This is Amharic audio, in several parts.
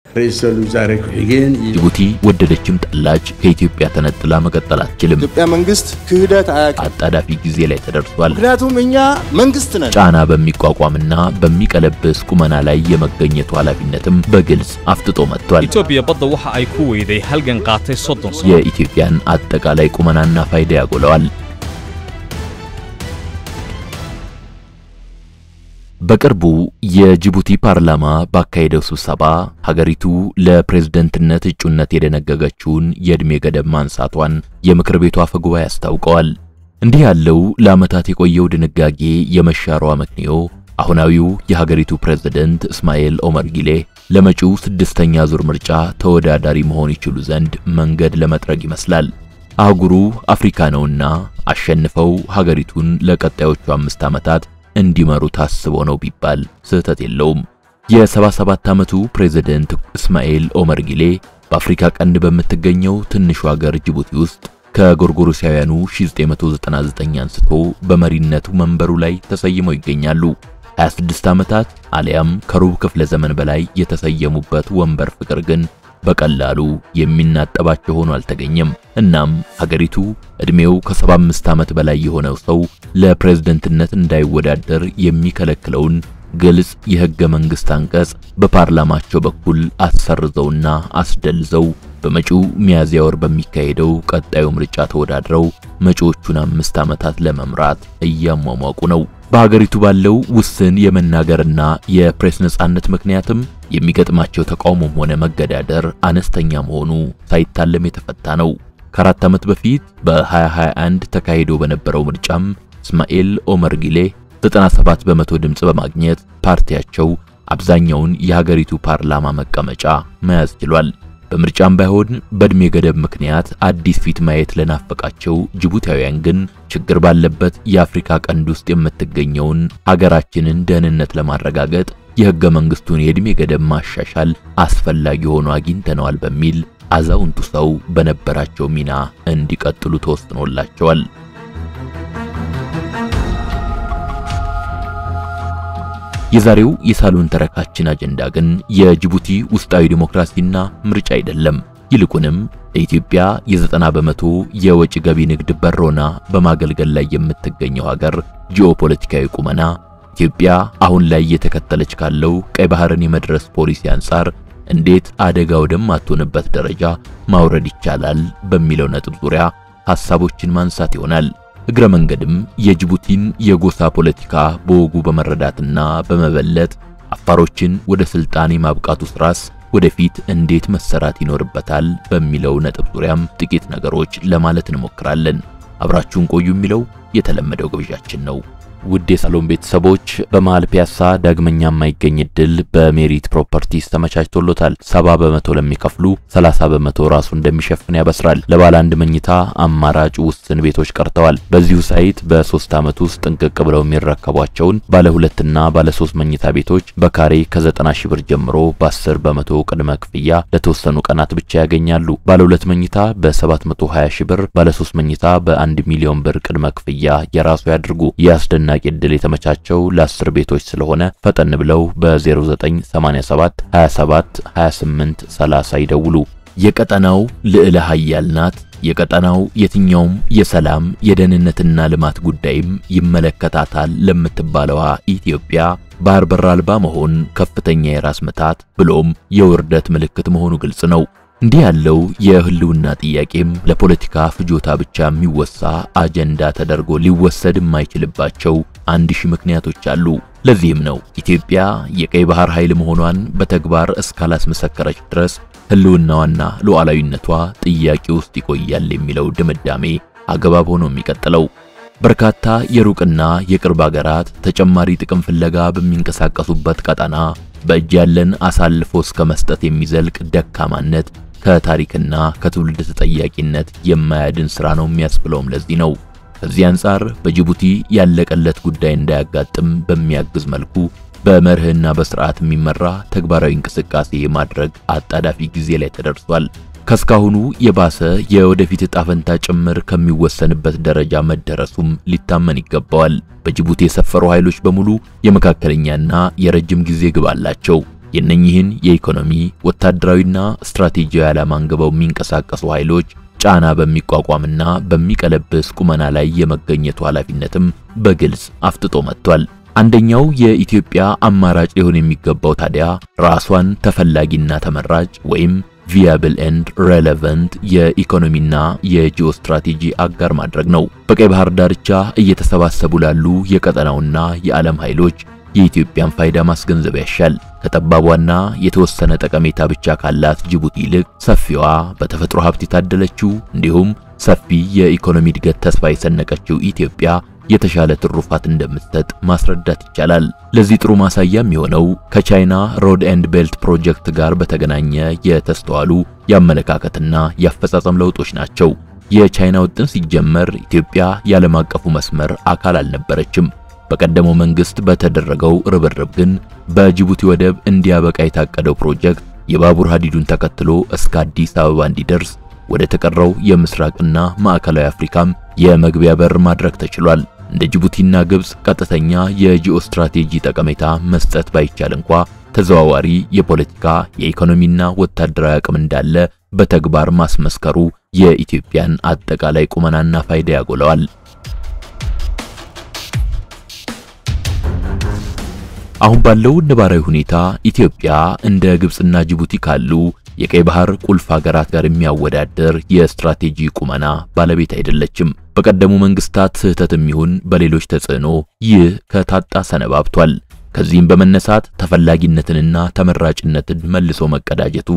رئيس الوزراء كحجين ጅቡቲ ወደደችም ጠላች ከኢትዮጵያ ተነጥላ መቀጠል አትችልም። ኢትዮጵያ መንግስት ክህደት አጣዳፊ ጊዜ ላይ ተደርሷል። ምክንያቱም እኛ መንግስት ነን። ጫና በሚቋቋምና በሚቀለብስ ቁመና ላይ የመገኘቱ ኃላፊነትም በግልጽ አፍጥጦ መጥቷል። ኢትዮጵያ በደው waxa ay ku weyday halgan qaatay 30 sano የኢትዮጵያን አጠቃላይ ቁመናና ፋይዳ ያጎለዋል። በቅርቡ የጅቡቲ ፓርላማ ባካሄደው ስብሰባ ሀገሪቱ ለፕሬዝዳንትነት እጩነት የደነገገችውን የእድሜ ገደብ ማንሳቷን የምክር ቤቱ አፈ ጉባኤ አስታውቀዋል። እንዲህ ያለው ለዓመታት የቆየው ድንጋጌ የመሻሯ ምክንያቱ አሁናዊው የሀገሪቱ ፕሬዝዳንት እስማኤል ኦመር ጊሌ ለመጪው ስድስተኛ ዙር ምርጫ ተወዳዳሪ መሆን ይችሉ ዘንድ መንገድ ለመጥረግ ይመስላል። አህጉሩ አፍሪካ ነውና አሸንፈው ሀገሪቱን ለቀጣዮቹ 5 ዓመታት እንዲመሩ ታስቦ ነው ቢባል ስህተት የለውም። የ77 ዓመቱ ፕሬዝዳንት እስማኤል ኦመር ጊሌ በአፍሪካ ቀንድ በምትገኘው ትንሹ ሀገር ጅቡቲ ውስጥ ከጎርጎሮሳውያኑ 1999 አንስቶ በመሪነቱ መንበሩ ላይ ተሰይመው ይገኛሉ። 26 ዓመታት አሊያም ከሩብ ክፍለ ዘመን በላይ የተሰየሙበት ወንበር ፍቅር ግን በቀላሉ የሚናጠባቸው ሆኖ አልተገኘም። እናም ሀገሪቱ እድሜው ከ75 ዓመት በላይ የሆነው ሰው ለፕሬዝዳንትነት እንዳይወዳደር የሚከለክለውን ግልጽ የሕገ መንግስት አንቀጽ በፓርላማቸው በኩል አሰርዘውና አስደልዘው በመጪው ሚያዝያ ወር በሚካሄደው ቀጣዩ ምርጫ ተወዳድረው መጪዎቹን 5 ዓመታት ለመምራት እያሟሟቁ ነው። በሀገሪቱ ባለው ውስን የመናገርና የፕሬስ ነጻነት ምክንያትም የሚገጥማቸው ተቃውሞም ሆነ መገዳደር አነስተኛ መሆኑ ሳይታለም የተፈታ ነው። ከ4 ዓመት በፊት በ2021 ተካሂዶ በነበረው ምርጫም እስማኤል ኦመር ጊሌ 97 በመቶ ድምጽ በማግኘት ፓርቲያቸው አብዛኛውን የሀገሪቱ ፓርላማ መቀመጫ መያዝ ችሏል። በምርጫም ባይሆን በእድሜ ገደብ ምክንያት አዲስ ፊት ማየት ለናፈቃቸው ጅቡቲያውያን ግን ችግር ባለበት የአፍሪካ ቀንድ ውስጥ የምትገኘውን ሀገራችንን ደህንነት ለማረጋገጥ የሕገ መንግስቱን የእድሜ ገደብ ማሻሻል አስፈላጊ ሆኖ አግኝተነዋል በሚል አዛውንቱ ሰው በነበራቸው ሚና እንዲቀጥሉ ተወስኖላቸዋል። የዛሬው የሳሎን ተረካችን አጀንዳ ግን የጅቡቲ ውስጣዊ ዲሞክራሲና ምርጫ አይደለም። ይልቁንም ኢትዮጵያ የ90 በመቶ የወጪ ገቢ ንግድ በሮና በማገልገል ላይ የምትገኘው ሀገር ጂኦፖለቲካዊ ቁመና ኢትዮጵያ አሁን ላይ የተከተለች ካለው ቀይ ባህርን የመድረስ ፖሊሲ አንፃር እንዴት አደጋ ወደማትሆንበት ደረጃ ማውረድ ይቻላል በሚለው ነጥብ ዙሪያ ሐሳቦችን ማንሳት ይሆናል። እግረ መንገድም የጅቡቲን የጎሳ ፖለቲካ በወጉ በመረዳትና በመበለጥ አፋሮችን ወደ ስልጣን የማብቃቱ ስራስ ወደፊት እንዴት መሰራት ይኖርበታል በሚለው ነጥብ ዙሪያም ጥቂት ነገሮች ለማለት እንሞክራለን። አብራችሁን ቆዩ የሚለው የተለመደው ግብዣችን ነው። ውድ የሳሎን ቤተሰቦች በመሃል ፒያሳ ዳግመኛ የማይገኝ እድል በሜሪት ፕሮፐርቲስ ተመቻችቶሎታል። 70 በመቶ ለሚከፍሉ 30 በመቶ ራሱ እንደሚሸፍን ያበስራል። ለባለ አንድ መኝታ አማራጭ ውስን ቤቶች ቀርተዋል። በዚሁ ሳይት በ3 ዓመት ውስጥ ጥንቅቅ ብለው የሚረከቧቸውን ባለ 2 እና ባለ 3 መኝታ ቤቶች በካሬ ከ90 ሺህ ብር ጀምሮ በ10 በመቶ ቅድመ ክፍያ ለተወሰኑ ቀናት ብቻ ያገኛሉ። ባለ 2 መኝታ በ720 ሺህ ብር፣ ባለ 3 መኝታ በ1 ሚሊዮን ብር ቅድመ ክፍያ የራሱ ያድርጉ። ያስደናቂ እድል የተመቻቸው ለ10 ቤቶች ስለሆነ ፈጠን ብለው በ0987 27 28 30 ይደውሉ። የቀጠናው ልዕለ ኃያል ናት። የቀጠናው የትኛውም የሰላም የደህንነትና ልማት ጉዳይም ይመለከታታል ለምትባለዋ ኢትዮጵያ ባህር በር አልባ መሆን ከፍተኛ የራስ ምታት ብሎም የውርደት ምልክት መሆኑ ግልጽ ነው። እንዲህ ያለው የህልውና ጥያቄም ለፖለቲካ ፍጆታ ብቻ የሚወሳ አጀንዳ ተደርጎ ሊወሰድ የማይችልባቸው 1000 ምክንያቶች አሉ። ለዚህም ነው ኢትዮጵያ የቀይ ባህር ኃይል መሆኗን በተግባር እስካላስመሰከረች ድረስ ህልውናዋና ሉዓላዊነቷ ጥያቄ ውስጥ ይቆያል የሚለው ድምዳሜ አገባብ ሆኖ የሚቀጥለው። በርካታ የሩቅና የቅርብ ሀገራት ተጨማሪ ጥቅም ፍለጋ በሚንቀሳቀሱበት ቀጠና በእጅ ያለን አሳልፎ እስከ መስጠት የሚዘልቅ ደካማነት ከታሪክና ከትውልድ ተጠያቂነት የማያድን ስራ ነው የሚያስብለውም ለዚህ ነው። ከዚህ አንፃር በጅቡቲ ያለቀለት ጉዳይ እንዳያጋጥም በሚያግዝ መልኩ በመርህና በስርዓት የሚመራ ተግባራዊ እንቅስቃሴ ማድረግ አጣዳፊ ጊዜ ላይ ተደርሷል። ከስካሁኑ የባሰ የወደፊት ጣፈንታ ጭምር ከሚወሰንበት ደረጃ መደረሱም ሊታመን ይገባዋል። በጅቡቲ የሰፈሩ ኃይሎች በሙሉ የመካከለኛና የረጅም ጊዜ ግብ አላቸው። የነኚህን የኢኮኖሚ ወታደራዊና ስትራቴጂያዊ ዓላማ አንግበው የሚንቀሳቀሱ ኃይሎች ጫና በሚቋቋምና በሚቀለብስ ቁመና ላይ የመገኘቱ ኃላፊነትም በግልጽ አፍጥጦ መጥቷል። አንደኛው የኢትዮጵያ አማራጭ ሊሆን የሚገባው ታዲያ ራሷን ተፈላጊና ተመራጭ ወይም viable and relevant የኢኮኖሚና የጂኦስትራቴጂ አጋር ማድረግ ነው። በቀይ ባህር ዳርቻ እየተሰባሰቡ ላሉ የቀጠናውና የዓለም ኃይሎች የኢትዮጵያን ፋይዳ ማስገንዘብ ያሻል። ከጠባቧና የተወሰነ ጠቀሜታ ብቻ ካላት ጅቡቲ ይልቅ ሰፊዋ በተፈጥሮ ሀብት የታደለችው እንዲሁም ሰፊ የኢኮኖሚ እድገት ተስፋ የሰነቀችው ኢትዮጵያ የተሻለ ትሩፋት እንደምትሰጥ ማስረዳት ይቻላል። ለዚህ ጥሩ ማሳያም የሆነው ከቻይና ሮድ ኤንድ ቤልት ፕሮጀክት ጋር በተገናኘ የተስተዋሉ ያመለካከትና ያፈጻጸም ለውጦች ናቸው። የቻይና ውጥን ሲጀመር ኢትዮጵያ ያለም አቀፉ መስመር አካል አልነበረችም። በቀደመው መንግስት በተደረገው ርብርብ ግን በጅቡቲ ወደብ እንዲያበቃ የታቀደው ፕሮጀክት የባቡር ሀዲዱን ተከትሎ እስከ አዲስ አበባ እንዲደርስ ወደ ተቀረው የምስራቅና ማዕከላዊ አፍሪካም የመግቢያ በር ማድረግ ተችሏል። እንደ ጅቡቲና ግብጽ ቀጥተኛ የጂኦስትራቴጂ ጠቀሜታ መስጠት ባይቻል እንኳን ተዘዋዋሪ የፖለቲካ የኢኮኖሚና ወታደራዊ አቅም እንዳለ በተግባር ማስመስከሩ የኢትዮጵያን አጠቃላይ ቁመናና ፋይዳ ያጎላዋል። አሁን ባለው ነባራዊ ሁኔታ ኢትዮጵያ እንደ ግብጽና ጅቡቲ ካሉ የቀይ ባህር ቁልፍ ሀገራት ጋር የሚያወዳደር የስትራቴጂ ቁመና ባለቤት አይደለችም። በቀደሙ መንግስታት ስህተትም ይሁን በሌሎች ተጽዕኖ ይህ ከታጣ ሰነባብቷል። ከዚህም በመነሳት ተፈላጊነትንና ተመራጭነትን መልሶ መቀዳጀቱ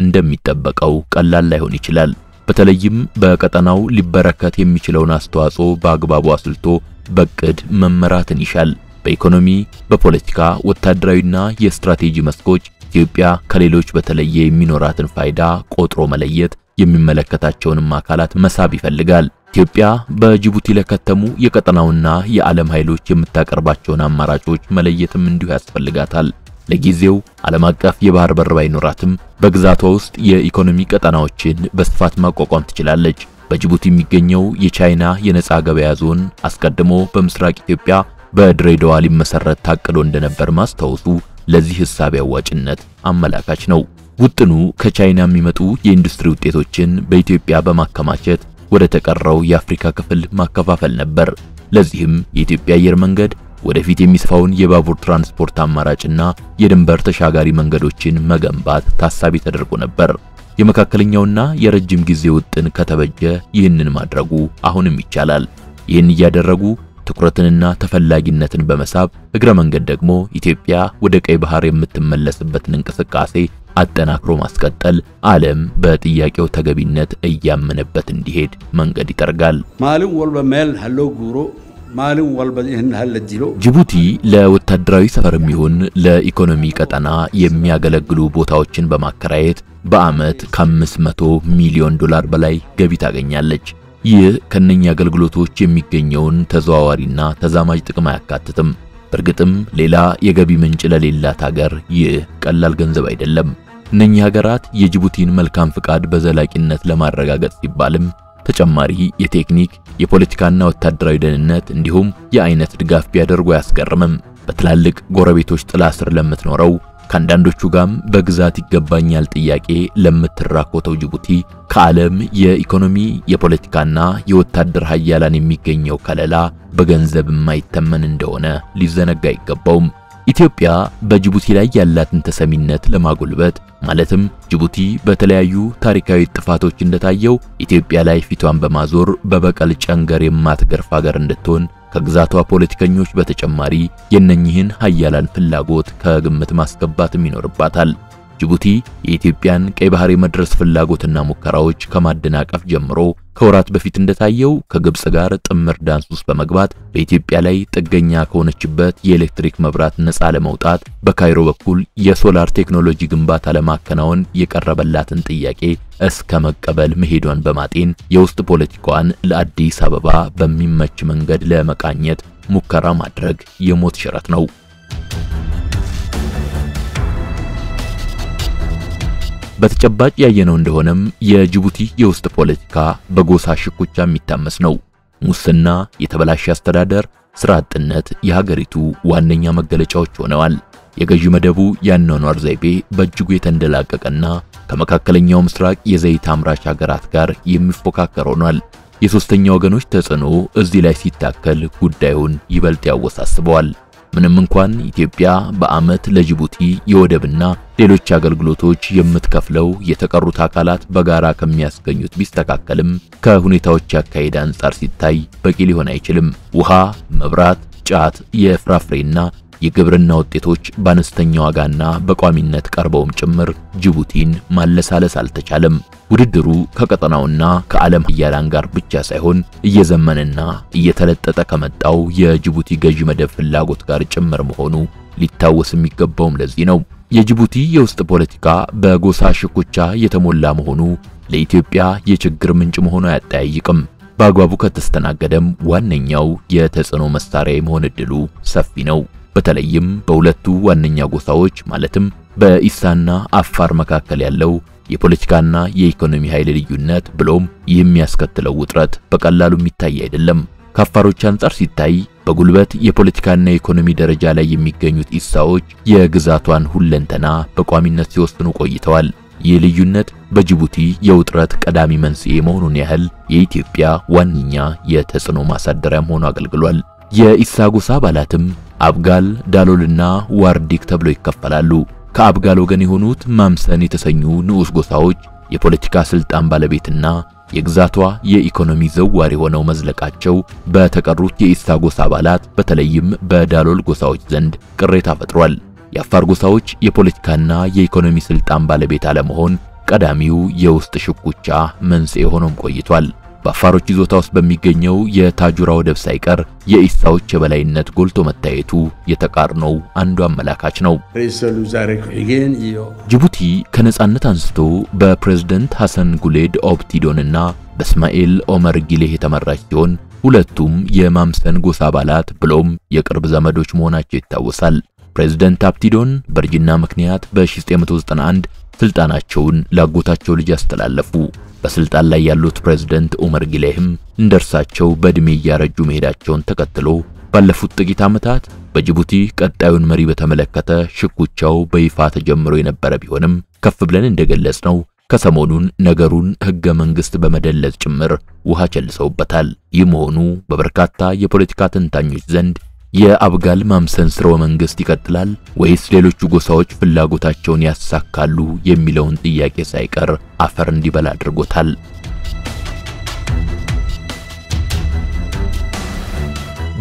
እንደሚጠበቀው ቀላል ላይሆን ይችላል። በተለይም በቀጠናው ሊበረከት የሚችለውን አስተዋጽኦ በአግባቡ አስልቶ በቅድ መመራትን ይሻል። በኢኮኖሚ፣ በፖለቲካ፣ ወታደራዊና የስትራቴጂ መስኮች ኢትዮጵያ ከሌሎች በተለየ የሚኖራትን ፋይዳ ቆጥሮ መለየት የሚመለከታቸውንም አካላት መሳብ ይፈልጋል። ኢትዮጵያ በጅቡቲ ለከተሙ የቀጠናውና የዓለም ኃይሎች የምታቀርባቸውን አማራጮች መለየትም እንዲሁ ያስፈልጋታል። ለጊዜው ዓለም አቀፍ የባህር በር ባይኖራትም በግዛቷ ውስጥ የኢኮኖሚ ቀጠናዎችን በስፋት ማቋቋም ትችላለች። በጅቡቲ የሚገኘው የቻይና የነጻ ገበያ ዞን አስቀድሞ በምስራቅ ኢትዮጵያ በድሬዳዋ ሊመሰረት ታቅዶ እንደነበር ማስታወሱ ለዚህ ሐሳብ ያዋጭነት አመላካች ነው። ውጥኑ ከቻይና የሚመጡ የኢንዱስትሪ ውጤቶችን በኢትዮጵያ በማከማቸት ወደ ተቀረው የአፍሪካ ክፍል ማከፋፈል ነበር። ለዚህም የኢትዮጵያ አየር መንገድ ወደፊት የሚስፋውን የባቡር ትራንስፖርት አማራጭና የድንበር ተሻጋሪ መንገዶችን መገንባት ታሳቢ ተደርጎ ነበር። የመካከለኛውና የረጅም ጊዜ ውጥን ከተበጀ ይህንን ማድረጉ አሁንም ይቻላል። ይህን እያደረጉ ትኩረትንና ተፈላጊነትን በመሳብ እግረ መንገድ ደግሞ ኢትዮጵያ ወደ ቀይ ባህር የምትመለስበትን እንቅስቃሴ አጠናክሮ ማስቀጠል ዓለም በጥያቄው ተገቢነት እያመነበት እንዲሄድ መንገድ ይጠርጋል። ማልን ወልበ ሜል ሀሎ ጉሮ ማልን ወልበ ይህን ሀለዲሎ ጅቡቲ ለወታደራዊ ሰፈርም ይሁን ለኢኮኖሚ ቀጠና የሚያገለግሉ ቦታዎችን በማከራየት በአመት ከ500 ሚሊዮን ዶላር በላይ ገቢ ታገኛለች። ይህ ከነኛ አገልግሎቶች የሚገኘውን ተዘዋዋሪና ተዛማጅ ጥቅም አያካትትም። በርግጥም ሌላ የገቢ ምንጭ ለሌላት ሀገር ይህ ቀላል ገንዘብ አይደለም። እነኛ ሀገራት የጅቡቲን መልካም ፍቃድ በዘላቂነት ለማረጋገጥ ሲባልም ተጨማሪ የቴክኒክ የፖለቲካና ወታደራዊ ደህንነት እንዲሁም የአይነት ድጋፍ ቢያደርጉ ያስገርምም። በትላልቅ ጎረቤቶች ጥላ ስር ለምትኖረው ከአንዳንዶቹ ጋም በግዛት ይገባኛል ጥያቄ ለምትራኮተው ጅቡቲ ከዓለም የኢኮኖሚ የፖለቲካና የወታደር ኃያላን የሚገኘው ከለላ በገንዘብ የማይተመን እንደሆነ ሊዘነጋ አይገባውም። ኢትዮጵያ በጅቡቲ ላይ ያላትን ተሰሚነት ለማጎልበት ማለትም ጅቡቲ በተለያዩ ታሪካዊ ጥፋቶች እንደታየው ኢትዮጵያ ላይ ፊቷን በማዞር በበቀል ጨንገር የማትገርፍ ሀገር እንድትሆን ከግዛቷ ፖለቲከኞች በተጨማሪ የነኚህን ኃያላን ፍላጎት ከግምት ማስገባትም ይኖርባታል። ጅቡቲ የኢትዮጵያን ቀይ ባህር የመድረስ ፍላጎትና ሙከራዎች ከማደናቀፍ ጀምሮ ከወራት በፊት እንደታየው ከግብጽ ጋር ጥምር ዳንስ ውስጥ በመግባት በኢትዮጵያ ላይ ጥገኛ ከሆነችበት የኤሌክትሪክ መብራት ነፃ ለመውጣት በካይሮ በኩል የሶላር ቴክኖሎጂ ግንባታ ለማከናወን የቀረበላትን ጥያቄ እስከ መቀበል መሄዷን በማጤን የውስጥ ፖለቲካዋን ለአዲስ አበባ በሚመች መንገድ ለመቃኘት ሙከራ ማድረግ የሞት ሽረት ነው። በተጨባጭ ያየነው እንደሆነም የጅቡቲ የውስጥ ፖለቲካ በጎሳ ሽኩቻ የሚታመስ ነው። ሙስና፣ የተበላሸ አስተዳደር፣ ስራ አጥነት የሀገሪቱ ዋነኛ መገለጫዎች ሆነዋል። የገዢ መደቡ ያኗኗር ዘይቤ በእጅጉ የተንደላቀቀና ከመካከለኛው ምስራቅ የዘይት አምራች ሀገራት ጋር የሚፎካከር ሆኗል። የሶስተኛ ወገኖች ተጽዕኖ እዚህ ላይ ሲታከል ጉዳዩን ይበልጥ ያወሳስበዋል። ምንም እንኳን ኢትዮጵያ በአመት ለጅቡቲ የወደብና ሌሎች አገልግሎቶች የምትከፍለው የተቀሩት አካላት በጋራ ከሚያስገኙት ቢስተካከልም ከሁኔታዎች ያካሄድ አንፃር ሲታይ በቂ ሊሆን አይችልም። ውሃ፣ መብራት፣ ጫት፣ የፍራፍሬና የግብርና ውጤቶች በአነስተኛ ዋጋና በቋሚነት ቀርበውም ጭምር ጅቡቲን ማለሳለስ አልተቻለም። ውድድሩ ከቀጠናውና ከዓለም ሀያላን ጋር ብቻ ሳይሆን እየዘመነና እየተለጠጠ ከመጣው የጅቡቲ ገዢ መደብ ፍላጎት ጋር ጭምር መሆኑ ሊታወስ የሚገባውም ለዚህ ነው። የጅቡቲ የውስጥ ፖለቲካ በጎሳ ሽኩቻ የተሞላ መሆኑ ለኢትዮጵያ የችግር ምንጭ መሆኑ አያጠያይቅም። በአግባቡ ከተስተናገደም ዋነኛው የተጽዕኖ መሳሪያ የመሆን ዕድሉ ሰፊ ነው። በተለይም በሁለቱ ዋነኛ ጎሳዎች ማለትም በኢሳና አፋር መካከል ያለው የፖለቲካና የኢኮኖሚ ኃይል ልዩነት ብሎም የሚያስከትለው ውጥረት በቀላሉ የሚታይ አይደለም። ከአፋሮች አንፃር ሲታይ በጉልበት የፖለቲካና የኢኮኖሚ ደረጃ ላይ የሚገኙት ኢሳዎች የግዛቷን ሁለንተና በቋሚነት ሲወስኑ ቆይተዋል። ይህ ልዩነት በጅቡቲ የውጥረት ቀዳሚ መንስኤ መሆኑን ያህል የኢትዮጵያ ዋነኛ የተጽዕኖ ማሳደሪያም ሆኖ አገልግሏል። የኢሳ ጎሳ አባላትም አብጋል፣ ዳሎልና ዋርዲክ ተብለው ይከፈላሉ። ከአብጋል ወገን የሆኑት ማምሰን የተሰኙ ንዑስ ጎሳዎች የፖለቲካ ስልጣን ባለቤትና የግዛቷ የኢኮኖሚ ዘዋሪ ሆነው መዝለቃቸው በተቀሩት የኢሳ ጎሳ አባላት በተለይም በዳሎል ጎሳዎች ዘንድ ቅሬታ ፈጥሯል። የአፋር ጎሳዎች የፖለቲካና የኢኮኖሚ ስልጣን ባለቤት አለመሆን ቀዳሚው የውስጥ ሽኩቻ መንስኤ ሆኖም ቆይቷል። በአፋሮች ይዞታ ውስጥ በሚገኘው የታጁራ ወደብ ሳይቀር የኢሳዎች የበላይነት ጎልቶ መታየቱ የተቃርኖው አንዱ አመላካች ነው። ጅቡቲ ከነጻነት አንስቶ በፕሬዝዳንት ሐሰን ጉሌድ ኦብቲዶንና በእስማኤል ኦመር ጊሌህ የተመራች ሲሆን ሁለቱም የማምሰን ጎሳ አባላት ብሎም የቅርብ ዘመዶች መሆናቸው ይታወሳል። ፕሬዝዳንት አብቲዶን በእርጅና ምክንያት በ1991 ስልጣናቸውን ላጎታቸው ልጅ አስተላለፉ። በስልጣን ላይ ያሉት ፕሬዝዳንት ኡመር ጊሌህም እንደርሳቸው በእድሜ እያረጁ መሄዳቸውን ተከትሎ ባለፉት ጥቂት ዓመታት በጅቡቲ ቀጣዩን መሪ በተመለከተ ሽኩቻው በይፋ ተጀምሮ የነበረ ቢሆንም ከፍ ብለን እንደገለጽነው ከሰሞኑን ነገሩን ህገ መንግስት በመደለዝ ጭምር ውሃ ቸልሰውበታል። ይህ መሆኑ በበርካታ የፖለቲካ ተንታኞች ዘንድ የአብጋል ማምሰን ስርወ መንግስት ይቀጥላል ወይስ ሌሎቹ ጎሳዎች ፍላጎታቸውን ያሳካሉ የሚለውን ጥያቄ ሳይቀር አፈር እንዲበላ አድርጎታል።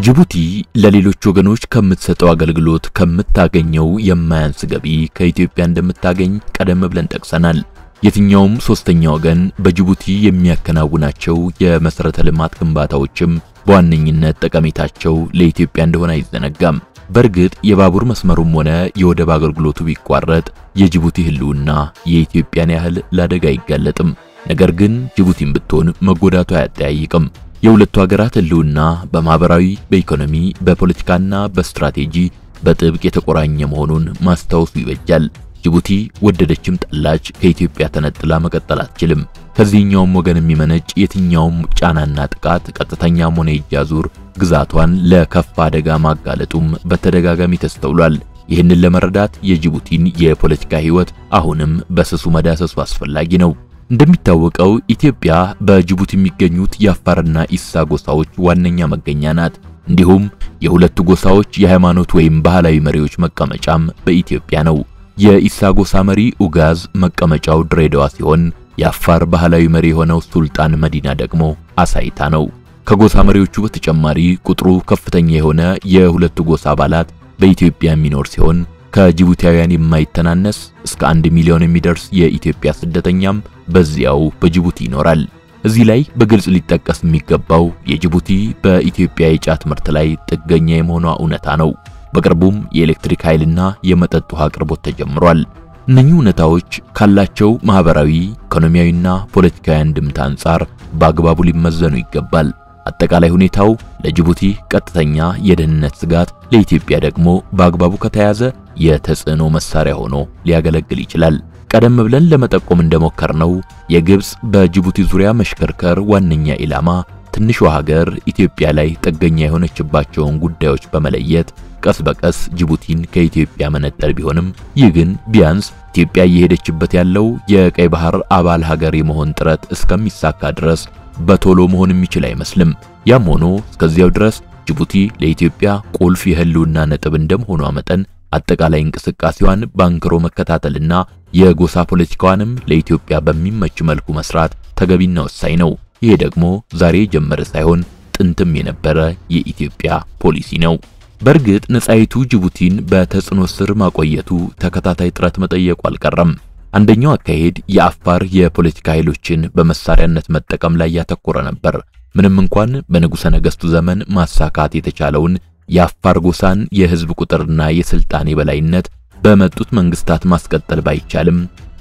ጅቡቲ ለሌሎች ወገኖች ከምትሰጠው አገልግሎት ከምታገኘው የማያንስ ገቢ ከኢትዮጵያ እንደምታገኝ ቀደም ብለን ጠቅሰናል። የትኛውም ሶስተኛ ወገን በጅቡቲ የሚያከናውናቸው የመሰረተ ልማት ግንባታዎችም በዋነኝነት ጠቀሜታቸው ለኢትዮጵያ እንደሆነ አይዘነጋም። በርግጥ የባቡር መስመሩም ሆነ የወደብ አገልግሎቱ ቢቋረጥ የጅቡቲ ህልውና የኢትዮጵያን ያህል ለአደጋ አይጋለጥም። ነገር ግን ጅቡቲም ብትሆን መጎዳቱ አያጠያይቅም። የሁለቱ ሀገራት ህልውና በማህበራዊ፣ በኢኮኖሚ፣ በፖለቲካና በስትራቴጂ በጥብቅ የተቆራኘ መሆኑን ማስታወሱ ይበጃል። ጅቡቲ ወደደችም ጠላች ከኢትዮጵያ ተነጥላ መቀጠል አትችልም። ከዚህኛውም ወገን የሚመነጭ የትኛውም ጫናና ጥቃት ቀጥተኛም ሆነ የእጅ አዙር ግዛቷን ለከፋ አደጋ ማጋለጡም በተደጋጋሚ ተስተውሏል። ይህንን ለመረዳት የጅቡቲን የፖለቲካ ህይወት አሁንም በስሱ መዳሰሱ አስፈላጊ ነው። እንደሚታወቀው ኢትዮጵያ በጅቡቲ የሚገኙት የአፋርና ኢሳ ጎሳዎች ዋነኛ መገኛ ናት። እንዲሁም የሁለቱ ጎሳዎች የሃይማኖት ወይም ባህላዊ መሪዎች መቀመጫም በኢትዮጵያ ነው። የኢሳ ጎሳ መሪ ኡጋዝ መቀመጫው ድሬዳዋ ሲሆን የአፋር ባህላዊ መሪ የሆነው ሱልጣን መዲና ደግሞ አሳይታ ነው። ከጎሳ መሪዎቹ በተጨማሪ ቁጥሩ ከፍተኛ የሆነ የሁለቱ ጎሳ አባላት በኢትዮጵያ የሚኖር ሲሆን ከጅቡቲያውያን የማይተናነስ እስከ 1 ሚሊዮን የሚደርስ የኢትዮጵያ ስደተኛም በዚያው በጅቡቲ ይኖራል። እዚህ ላይ በግልጽ ሊጠቀስ የሚገባው የጅቡቲ በኢትዮጵያ የጫት ምርት ላይ ጥገኛ የመሆኗ እውነታ ነው። በቅርቡም የኤሌክትሪክ ኃይልና የመጠጥ ውሃ አቅርቦት ተጀምሯል። እነኚህ እውነታዎች ካላቸው ማህበራዊ፣ ኢኮኖሚያዊና ፖለቲካዊ አንድምታ አንፃር በአግባቡ ሊመዘኑ ይገባል። አጠቃላይ ሁኔታው ለጅቡቲ ቀጥተኛ የደህንነት ስጋት፣ ለኢትዮጵያ ደግሞ በአግባቡ ከተያዘ የተጽዕኖ መሳሪያ ሆኖ ሊያገለግል ይችላል። ቀደም ብለን ለመጠቆም እንደሞከርነው የግብጽ በጅቡቲ ዙሪያ መሽከርከር ዋነኛ ኢላማ ትንሿ ሀገር ኢትዮጵያ ላይ ጥገኛ የሆነችባቸውን ጉዳዮች በመለየት ቀስ በቀስ ጅቡቲን ከኢትዮጵያ መነጠል ቢሆንም ይህ ግን ቢያንስ ኢትዮጵያ እየሄደችበት ያለው የቀይ ባህር አባል ሀገር የመሆን ጥረት እስከሚሳካ ድረስ በቶሎ መሆን የሚችል አይመስልም። ያም ሆኖ እስከዚያው ድረስ ጅቡቲ ለኢትዮጵያ ቁልፍ የህልውና ነጥብ እንደመሆኗ መጠን አጠቃላይ እንቅስቃሴዋን ባንክሮ መከታተልና የጎሳ ፖለቲካዋንም ለኢትዮጵያ በሚመች መልኩ መስራት ተገቢና ወሳኝ ነው። ይሄ ደግሞ ዛሬ ጀመረ ሳይሆን ጥንትም የነበረ የኢትዮጵያ ፖሊሲ ነው። በርግጥ ነጻይቱ ጅቡቲን በተጽዕኖ ስር ማቆየቱ ተከታታይ ጥረት መጠየቁ አልቀረም። አንደኛው አካሄድ የአፋር የፖለቲካ ኃይሎችን በመሳሪያነት መጠቀም ላይ ያተኮረ ነበር። ምንም እንኳን በንጉሠ ነገሥቱ ዘመን ማሳካት የተቻለውን የአፋር ጎሳን የህዝብ ቁጥርና የስልጣን የበላይነት በመጡት መንግስታት ማስቀጠል ባይቻልም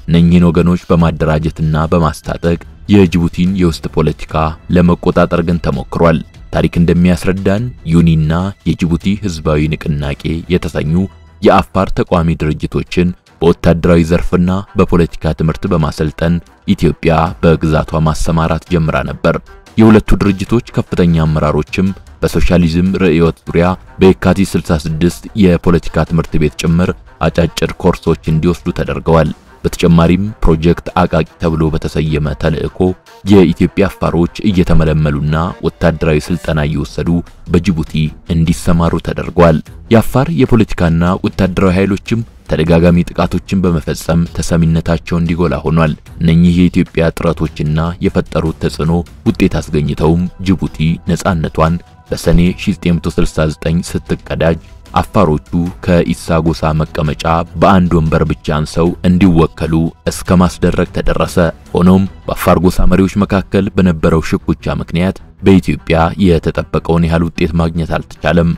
እነኚህን ወገኖች በማደራጀትና በማስታጠቅ የጅቡቲን የውስጥ ፖለቲካ ለመቆጣጠር ግን ተሞክሯል። ታሪክ እንደሚያስረዳን ዩኒና የጅቡቲ ህዝባዊ ንቅናቄ የተሰኙ የአፋር ተቋሚ ድርጅቶችን በወታደራዊ ዘርፍና በፖለቲካ ትምህርት በማሰልጠን ኢትዮጵያ በግዛቷ ማሰማራት ጀምራ ነበር። የሁለቱ ድርጅቶች ከፍተኛ አመራሮችም በሶሻሊዝም ርዕዮት ዙሪያ በየካቲት 66 የፖለቲካ ትምህርት ቤት ጭምር አጫጭር ኮርሶች እንዲወስዱ ተደርገዋል። በተጨማሪም ፕሮጀክት አቃቂ ተብሎ በተሰየመ ተልእኮ የኢትዮጵያ አፋሮች እየተመለመሉና ወታደራዊ ስልጠና እየወሰዱ በጅቡቲ እንዲሰማሩ ተደርጓል። የአፋር የፖለቲካና ወታደራዊ ኃይሎችም ተደጋጋሚ ጥቃቶችን በመፈጸም ተሰሚነታቸው እንዲጎላ ሆኗል። እነኚህ የኢትዮጵያ ጥረቶችና የፈጠሩት ተጽዕኖ ውጤት አስገኝተውም ጅቡቲ ነጻነቷን በሰኔ 1969 ስትቀዳጅ አፋሮቹ ከኢሳ ጎሳ መቀመጫ በአንድ ወንበር ብቻ አንሰው እንዲወከሉ እስከ ማስደረግ ተደረሰ። ሆኖም በአፋር ጎሳ መሪዎች መካከል በነበረው ሽኩቻ ምክንያት በኢትዮጵያ የተጠበቀውን ያህል ውጤት ማግኘት አልተቻለም።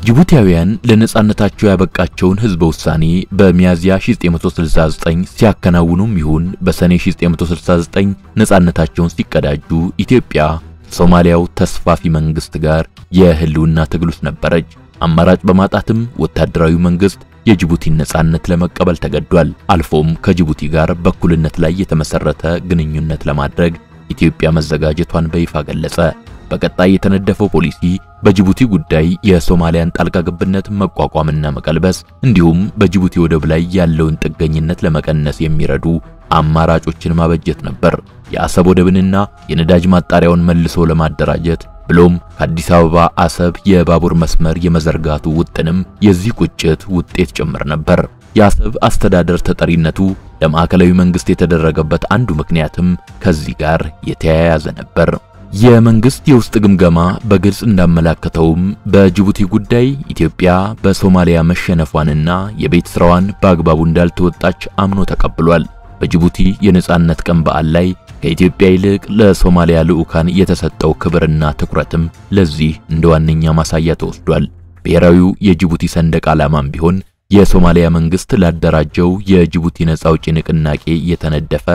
ጅቡቲያውያን ለነጻነታቸው ያበቃቸውን ህዝበ ውሳኔ በሚያዚያ 1969 ሲያከናውኑም ይሁን በሰኔ 1969 ነጻነታቸውን ሲቀዳጁ ኢትዮጵያ ሶማሊያው ተስፋፊ መንግስት ጋር የህልውና ትግል ውስጥ ነበረች። አማራጭ በማጣትም ወታደራዊ መንግስት የጅቡቲን ነጻነት ለመቀበል ተገዷል። አልፎም ከጅቡቲ ጋር በኩልነት ላይ የተመሰረተ ግንኙነት ለማድረግ ኢትዮጵያ መዘጋጀቷን በይፋ ገለጸ። በቀጣይ የተነደፈው ፖሊሲ በጅቡቲ ጉዳይ የሶማሊያን ጣልቃ ገብነት መቋቋምና መቀልበስ እንዲሁም በጅቡቲ ወደብ ላይ ያለውን ጥገኝነት ለመቀነስ የሚረዱ አማራጮችን ማበጀት ነበር። የአሰብ ወደብንና የነዳጅ ማጣሪያውን መልሶ ለማደራጀት ብሎም ከአዲስ አበባ አሰብ የባቡር መስመር የመዘርጋቱ ውጥንም የዚህ ቁጭት ውጤት ጭምር ነበር። የአሰብ አስተዳደር ተጠሪነቱ ለማዕከላዊ መንግስት የተደረገበት አንዱ ምክንያትም ከዚህ ጋር የተያያዘ ነበር። የመንግስት የውስጥ ግምገማ በግልጽ እንዳመላከተውም በጅቡቲ ጉዳይ ኢትዮጵያ በሶማሊያ መሸነፏንና የቤት ስራዋን በአግባቡ እንዳልተወጣች አምኖ ተቀብሏል። በጅቡቲ የነጻነት ቀን በዓል ላይ ከኢትዮጵያ ይልቅ ለሶማሊያ ልዑካን የተሰጠው ክብርና ትኩረትም ለዚህ እንደ ዋነኛ ማሳያ ተወስዷል። ብሔራዊው የጅቡቲ ሰንደቅ ዓላማም ቢሆን የሶማሊያ መንግስት ላደራጀው የጅቡቲ ነጻ አውጪ ንቅናቄ የተነደፈ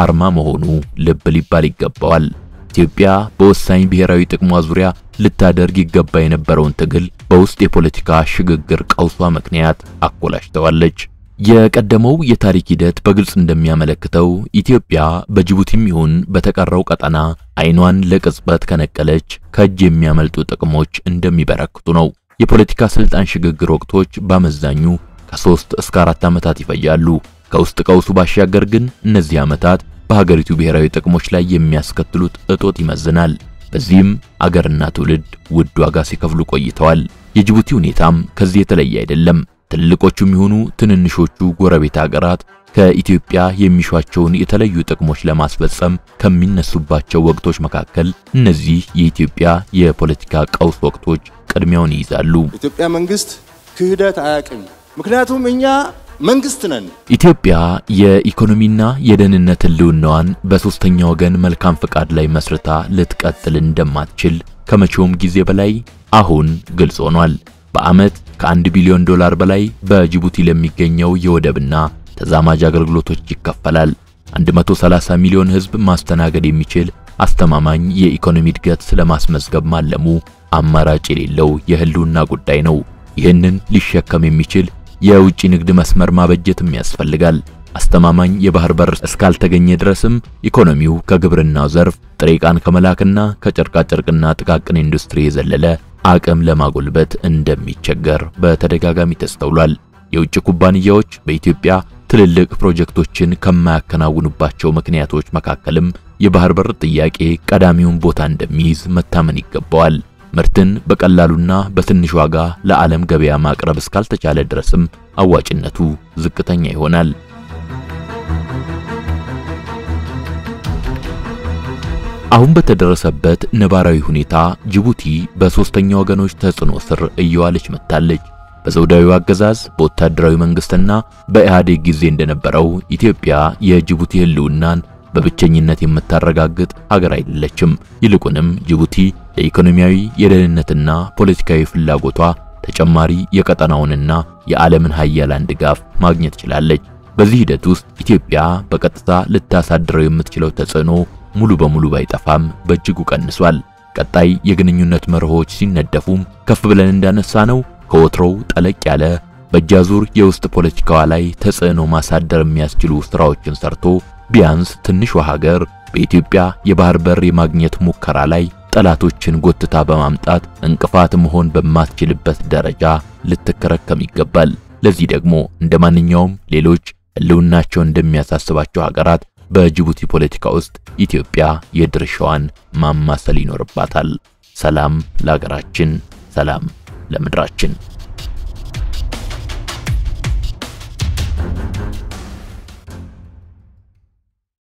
አርማ መሆኑ ልብ ሊባል ይገባዋል። ኢትዮጵያ በወሳኝ ብሔራዊ ጥቅሟ ዙሪያ ልታደርግ ይገባ የነበረውን ትግል በውስጥ የፖለቲካ ሽግግር ቀውሷ ምክንያት አኮላሽተዋለች። የቀደመው የታሪክ ሂደት በግልጽ እንደሚያመለክተው ኢትዮጵያ በጅቡቲም ይሁን በተቀረው ቀጠና አይኗን ለቅጽበት ከነቀለች ከእጅ የሚያመልጡ ጥቅሞች እንደሚበረክቱ ነው። የፖለቲካ ስልጣን ሽግግር ወቅቶች በአመዛኙ ከ3 እስከ 4 ዓመታት ይፈጃሉ። ከውስጥ ቀውሱ ባሻገር ግን እነዚህ ዓመታት በሀገሪቱ ብሔራዊ ጥቅሞች ላይ የሚያስከትሉት እጦት ይመዝናል። በዚህም አገርና ትውልድ ውድ ዋጋ ሲከፍሉ ቆይተዋል። የጅቡቲ ሁኔታም ከዚህ የተለየ አይደለም። ትልቆቹም ይሁኑ ትንንሾቹ ጎረቤት ሀገራት ከኢትዮጵያ የሚሿቸውን የተለዩ ጥቅሞች ለማስፈጸም ከሚነሱባቸው ወቅቶች መካከል እነዚህ የኢትዮጵያ የፖለቲካ ቀውስ ወቅቶች ቅድሚያውን ይይዛሉ። ኢትዮጵያ መንግስት ክህደት አያውቅም። ምክንያቱም እኛ መንግስት ነን። ኢትዮጵያ የኢኮኖሚና የደህንነት ህልውናዋን በሶስተኛ ወገን መልካም ፍቃድ ላይ መስርታ ልትቀጥል እንደማትችል ከመቼውም ጊዜ በላይ አሁን ግልጽ ሆኗል። በአመት ከ1 ቢሊዮን ዶላር በላይ በጅቡቲ ለሚገኘው የወደብና ተዛማጅ አገልግሎቶች ይከፈላል። 130 ሚሊዮን ህዝብ ማስተናገድ የሚችል አስተማማኝ የኢኮኖሚ እድገት ስለማስመዝገብ ማለሙ አማራጭ የሌለው የህልውና ጉዳይ ነው። ይህንን ሊሸከም የሚችል የውጭ ንግድ መስመር ማበጀትም ያስፈልጋል። አስተማማኝ የባህር በር እስካልተገኘ ድረስም ኢኮኖሚው ከግብርናው ዘርፍ ጥሬ ዕቃን ከመላክና ከጨርቃ ጨርቅና ጥቃቅን ኢንዱስትሪ የዘለለ አቅም ለማጎልበት እንደሚቸገር በተደጋጋሚ ተስተውሏል። የውጭ ኩባንያዎች በኢትዮጵያ ትልልቅ ፕሮጀክቶችን ከማያከናውኑባቸው ምክንያቶች መካከልም የባህር በር ጥያቄ ቀዳሚውን ቦታ እንደሚይዝ መታመን ይገባዋል። ምርትን በቀላሉና በትንሽ ዋጋ ለዓለም ገበያ ማቅረብ እስካልተቻለ ድረስም አዋጭነቱ ዝቅተኛ ይሆናል። አሁን በተደረሰበት ነባራዊ ሁኔታ ጅቡቲ በሶስተኛ ወገኖች ተጽዕኖ ስር እየዋለች መጥታለች። በዘውዳዊው አገዛዝ በወታደራዊ መንግስትና በኢህአዴግ ጊዜ እንደነበረው ኢትዮጵያ የጅቡቲ ህልውናን በብቸኝነት የምታረጋግጥ ሀገር አይደለችም። ይልቁንም ጅቡቲ ለኢኮኖሚያዊ የደህንነትና ፖለቲካዊ ፍላጎቷ ተጨማሪ የቀጠናውንና የዓለምን ኃያላን ድጋፍ ማግኘት ችላለች። በዚህ ሂደት ውስጥ ኢትዮጵያ በቀጥታ ልታሳድረው የምትችለው ተጽዕኖ ሙሉ በሙሉ ባይጠፋም በእጅጉ ቀንሷል። ቀጣይ የግንኙነት መርሆች ሲነደፉም ከፍ ብለን እንዳነሳነው ከወትሮው ጠለቅ ያለ በእጃዙር የውስጥ ፖለቲካዋ ላይ ተጽዕኖ ማሳደር የሚያስችሉ ስራዎችን ሰርቶ ቢያንስ ትንሿ ሀገር በኢትዮጵያ የባህር በር የማግኘት ሙከራ ላይ ጠላቶችን ጎትታ በማምጣት እንቅፋት መሆን በማትችልበት ደረጃ ልትከረከም ይገባል። ለዚህ ደግሞ እንደማንኛውም ሌሎች ህልውናቸው እንደሚያሳስባቸው ሀገራት በጅቡቲ ፖለቲካ ውስጥ ኢትዮጵያ የድርሻዋን ማማሰል ይኖርባታል። ሰላም ለሀገራችን፣ ሰላም ለምድራችን።